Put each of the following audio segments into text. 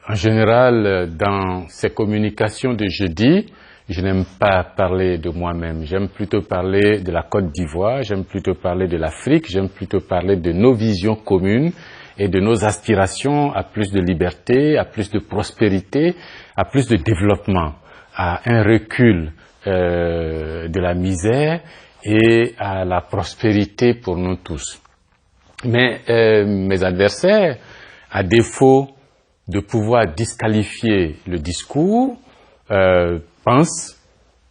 En général, dans ces communications de jeudi, je n'aime pas parler de moi-même. J'aime plutôt parler de la Côte d'Ivoire, j'aime plutôt parler de l'Afrique, j'aime plutôt parler de nos visions communes et de nos aspirations à plus de liberté, à plus de prospérité, à plus de développement, à un recul de la misère et à la prospérité pour nous tous. Mais mes adversaires, à défaut de pouvoir disqualifier le discours, pensent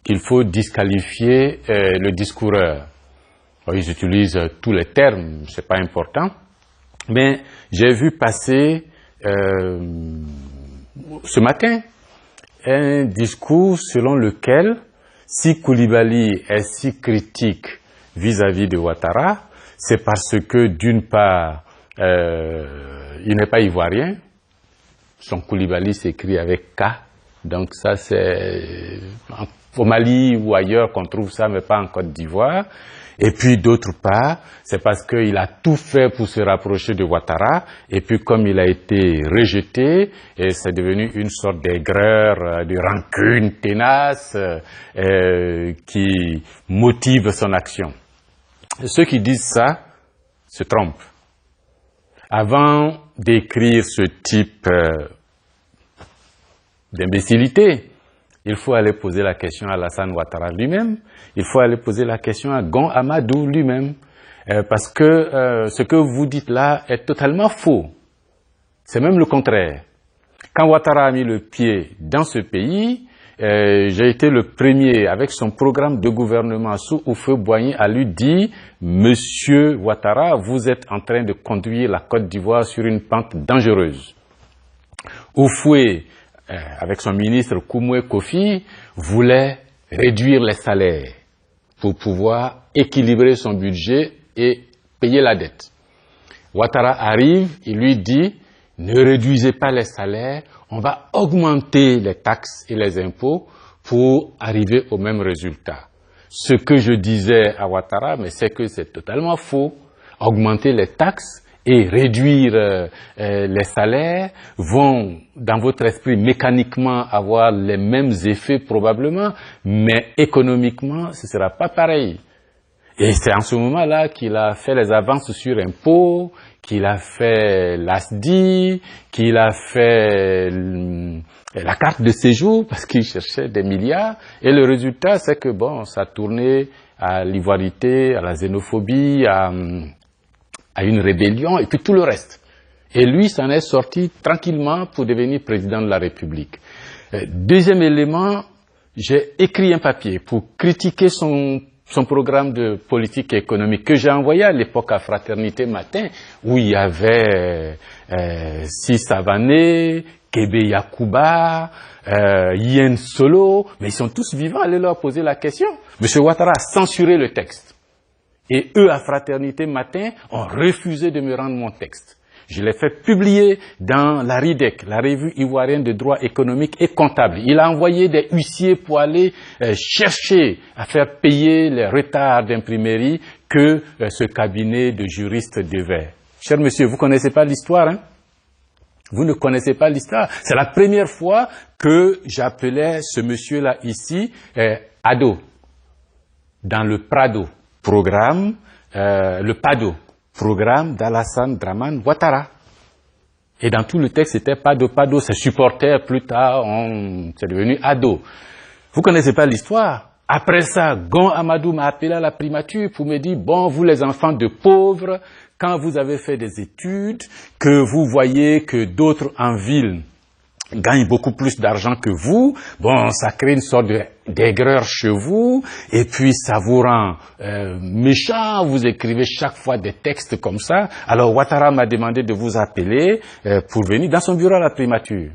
qu'il faut disqualifier le discoureur. Alors, ils utilisent tous les termes, c'est pas important, mais j'ai vu passer ce matin un discours selon lequel si Coulibaly est si critique vis-à-vis de Ouattara, c'est parce que d'une part, il n'est pas ivoirien. Son Coulibaly s'écrit avec K, donc ça c'est au Mali ou ailleurs qu'on trouve ça, mais pas en Côte d'Ivoire. Et puis d'autre part, c'est parce qu'il a tout fait pour se rapprocher de Ouattara, et puis comme il a été rejeté, et c'est devenu une sorte d'aigreur, de rancune tenace qui motive son action. Ceux qui disent ça se trompent. Avant d'écrire ce type d'imbécilité, il faut aller poser la question à Alassane Ouattara lui-même, il faut aller poser la question à Gon Amadou lui-même, parce que ce que vous dites là est totalement faux. C'est même le contraire. Quand Ouattara a mis le pied dans ce pays, j'ai été le premier, avec son programme de gouvernement sous Houphouët-Boigny, à lui dire « Monsieur Ouattara, vous êtes en train de conduire la Côte d'Ivoire sur une pente dangereuse. » Houphouët, avec son ministre Koumoué Kofi, voulait réduire les salaires pour pouvoir équilibrer son budget et payer la dette. Ouattara arrive, il lui dit « Ne réduisez pas les salaires, on va augmenter les taxes et les impôts pour arriver au même résultat. » Ce que je disais à Ouattara, mais c'est que c'est totalement faux. Augmenter les taxes et réduire les salaires vont, dans votre esprit, mécaniquement avoir les mêmes effets probablement, mais économiquement, ce ne sera pas pareil. Et c'est en ce moment-là qu'il a fait les avances sur impôts, qu'il a fait l'ASDI, qu'il a fait la carte de séjour parce qu'il cherchait des milliards. Et le résultat, c'est que bon, ça tournait à l'ivoirité, à la xénophobie, à une rébellion et puis tout le reste. Et lui s'en est sorti tranquillement pour devenir président de la République. Deuxième élément, j'ai écrit un papier pour critiquer son programme de politique économique que j'ai envoyé à l'époque à Fraternité Matin, où il y avait Sis Savané, Kébé Yacouba, Yen Solo, mais ils sont tous vivants, allez leur poser la question. Monsieur Ouattara a censuré le texte. Et eux, à Fraternité Matin, ont refusé de me rendre mon texte. Je l'ai fait publier dans la RIDEC, la Revue ivoirienne de droit économique et comptable. Il a envoyé des huissiers pour aller chercher à faire payer les retards d'imprimerie que ce cabinet de juristes devait. Cher monsieur, vous ne connaissez pas l'histoire, hein? Vous ne connaissez pas l'histoire. C'est la première fois que j'appelais ce monsieur-là ici Ado, dans le Prado programme, le PADO, programme d'Alassane Dramane Ouattara. Et dans tout le texte, c'était Pado, ses supporters, plus tard, c'est devenu Ado. Vous connaissez pas l'histoire. Après ça, Gon Amadou m'a appelé à la primature pour me dire, bon, vous les enfants de pauvres, quand vous avez fait des études, que vous voyez que d'autres en ville gagnent beaucoup plus d'argent que vous, bon, ça crée une sorte d'aigreur chez vous, et puis ça vous rend méchant, vous écrivez chaque fois des textes comme ça. Alors Ouattara m'a demandé de vous appeler pour venir dans son bureau à la primature,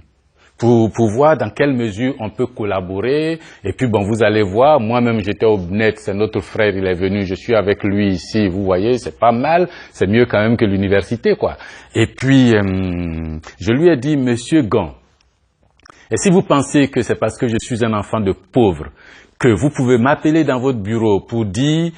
pour voir dans quelle mesure on peut collaborer, et puis bon, vous allez voir, moi-même j'étais au BNET, c'est notre frère, il est venu, je suis avec lui ici, vous voyez, c'est pas mal, c'est mieux quand même que l'université, quoi. Et puis, je lui ai dit, monsieur Gon, et si vous pensez que c'est parce que je suis un enfant de pauvre que vous pouvez m'appeler dans votre bureau pour dire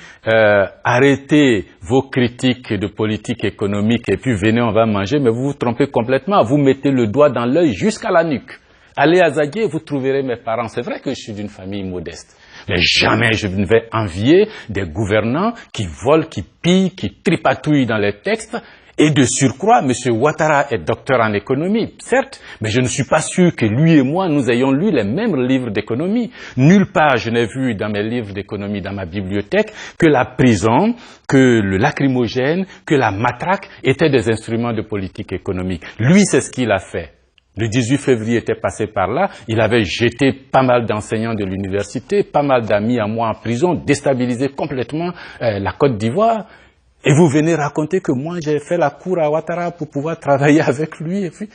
arrêtez vos critiques de politique économique et puis venez, on va manger, mais vous vous trompez complètement. Vous mettez le doigt dans l'œil jusqu'à la nuque. Allez à Zaguié, vous trouverez mes parents. C'est vrai que je suis d'une famille modeste. Mais jamais je ne vais envier des gouvernants qui volent, qui pillent, qui tripatouillent dans les textes. Et de surcroît, M. Ouattara est docteur en économie, certes, mais je ne suis pas sûr que lui et moi, nous ayons lu les mêmes livres d'économie. Nulle part je n'ai vu dans mes livres d'économie, dans ma bibliothèque, que la prison, que le lacrymogène, que la matraque étaient des instruments de politique économique. Lui, c'est ce qu'il a fait. Le 18 février était passé par là, il avait jeté pas mal d'enseignants de l'université, pas mal d'amis à moi en prison, déstabilisé complètement la Côte d'Ivoire. Et vous venez raconter que moi j'ai fait la cour à Ouattara pour pouvoir travailler avec lui. Et puis,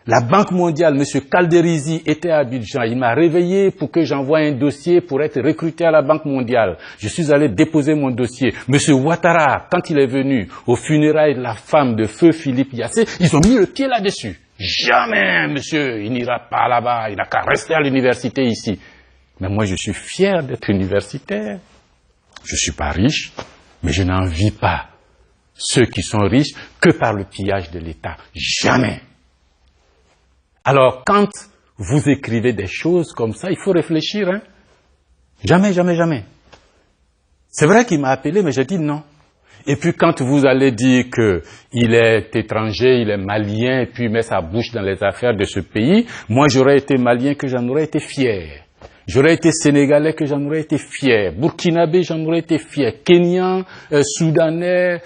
la Banque mondiale, M. Calderisi était à Abidjan, il m'a réveillé pour que j'envoie un dossier pour être recruté à la Banque mondiale. Je suis allé déposer mon dossier. M. Ouattara, quand il est venu aux funérailles de la femme de feu Philippe Yassé, ils ont mis le pied là-dessus. Jamais, monsieur, il n'ira pas là-bas, il n'a qu'à rester à l'université ici. Mais moi, je suis fier d'être universitaire. Je ne suis pas riche, mais je n'envie pas ceux qui sont riches que par le pillage de l'État. Jamais. Alors, quand vous écrivez des choses comme ça, il faut réfléchir. Hein? Jamais, jamais, jamais. C'est vrai qu'il m'a appelé, mais j'ai dit non. Et puis quand vous allez dire qu'il est étranger, il est malien, et puis il met sa bouche dans les affaires de ce pays, moi j'aurais été malien que j'en aurais été fier. J'aurais été sénégalais que j'en aurais été fier. Burkinabé, j'en aurais été fier. Kenyan, soudanais,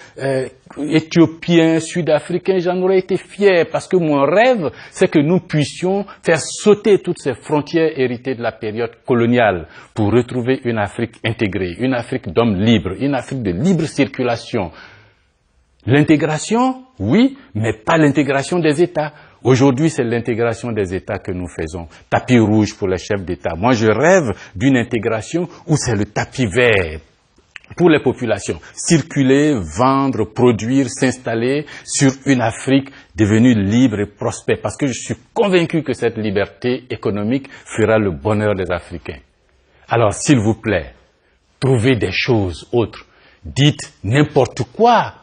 éthiopien, sud-africain, j'en aurais été fier. Parce que mon rêve, c'est que nous puissions faire sauter toutes ces frontières héritées de la période coloniale pour retrouver une Afrique intégrée, une Afrique d'hommes libres, une Afrique de libre circulation. L'intégration, oui, mais pas l'intégration des États. Aujourd'hui, c'est l'intégration des États que nous faisons. Tapis rouge pour les chefs d'État. Moi, je rêve d'une intégration où c'est le tapis vert pour les populations. Circuler, vendre, produire, s'installer sur une Afrique devenue libre et prospère. Parce que je suis convaincu que cette liberté économique fera le bonheur des Africains. Alors, s'il vous plaît, trouvez des choses autres. Dites n'importe quoi.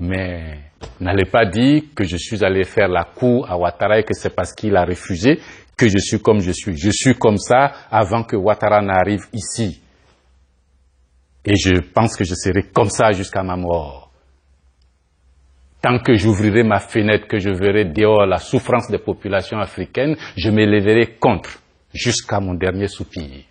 Mais n'allez pas dire que je suis allé faire la cour à Ouattara et que c'est parce qu'il a refusé que je suis comme je suis. Je suis comme ça avant que Ouattara n'arrive ici. Et je pense que je serai comme ça jusqu'à ma mort. Tant que j'ouvrirai ma fenêtre, que je verrai dehors la souffrance des populations africaines, je m'élèverai contre jusqu'à mon dernier soupir.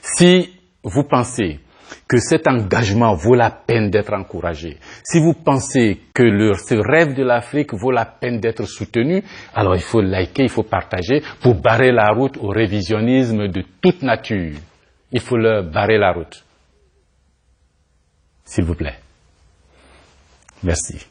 Si vous pensez que cet engagement vaut la peine d'être encouragé, si vous pensez que ce rêve de l'Afrique vaut la peine d'être soutenu, alors il faut liker, il faut partager pour barrer la route au révisionnisme de toute nature. Il faut leur barrer la route. S'il vous plaît. Merci.